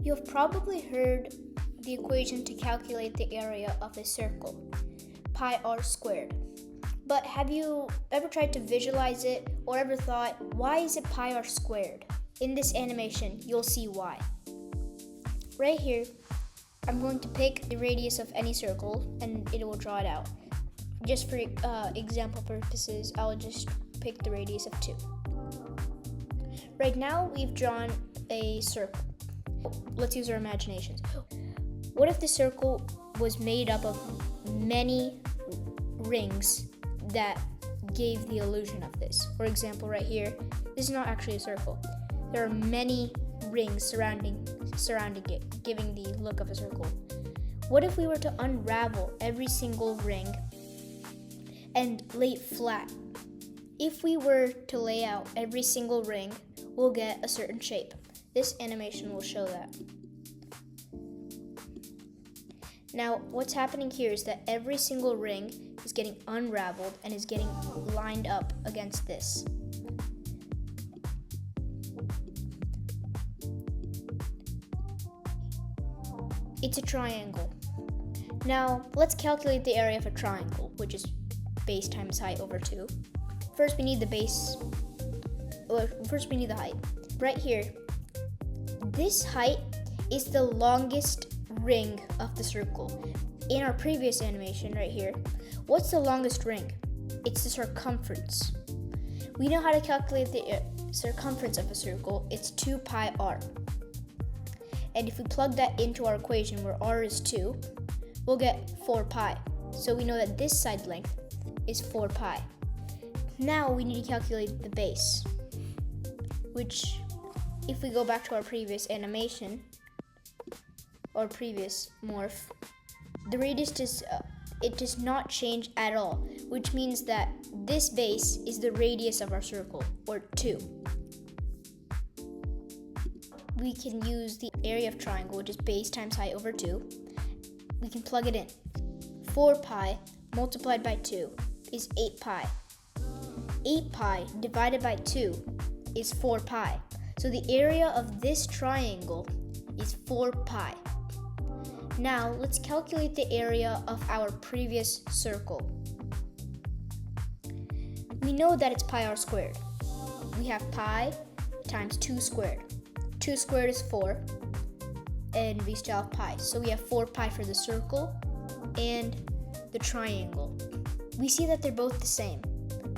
You've probably heard the equation to calculate the area of a circle, πr². But have you ever tried to visualize it or ever thought, why is it πr²? In this animation, you'll see why. Right here, I'm going to pick the radius of any circle and it will draw it out. Just for example purposes, I'll just pick the radius of 2. Right now, we've drawn a circle. Let's use our imaginations. What if the circle was made up of many rings that gave the illusion of this? For example, right here, this is not actually a circle. There are many rings surrounding it, giving the look of a circle. What if we were to unravel every single ring and lay it flat? If we were to lay out every single ring, we'll get a certain shape. This animation will show that. Now, what's happening here is that every single ring is getting unraveled and is getting lined up against this. It's a triangle. Now, let's calculate the area of a triangle, which is base times height over 2. First, we need the base. First, we need the height. Right here, this height is the longest ring of the circle. In our previous animation right here, what's the longest ring? It's the circumference. We know how to calculate the circumference of a circle. It's 2πr. And if we plug that into our equation where r is 2, we'll get 4π. So we know that this side length is 4π. Now we need to calculate the base, which, if we go back to our previous animation or previous morph, the radius does not change at all, which means that this base is the radius of our circle, or 2. We can use the area of triangle, which is base times height over 2. We can plug it in. 4π multiplied by 2 is 8π. 8π divided by 2 is 4π. So the area of this triangle is 4π. Now let's calculate the area of our previous circle. We know that it's πr². We have pi times 2 squared. 2 squared is 4, and we still have pi. So we have 4π for the circle and the triangle. We see that they're both the same,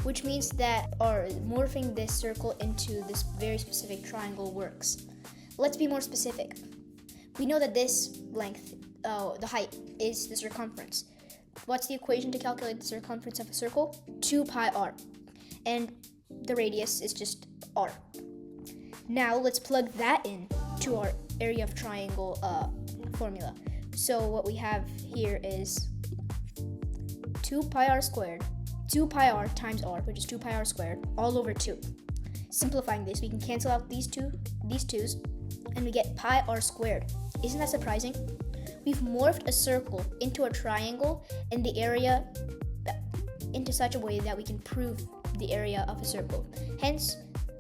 which means that morphing this circle into this very specific triangle works. Let's be more specific. We know that this length, the height, is the circumference. What's the equation to calculate the circumference of a circle? 2πr. And the radius is just r. Now let's plug that in to our area of triangle formula. So what we have here is 2πr², 2πr times r, which is 2πr², all over 2. Simplifying this, we can cancel out these 2's, and we get πr². Isn't that surprising? We've morphed a circle into a triangle and the area into such a way that we can prove the area of a circle. Hence,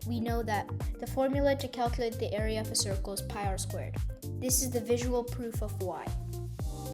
we know that the formula to calculate the area of a circle is πr². This is the visual proof of why.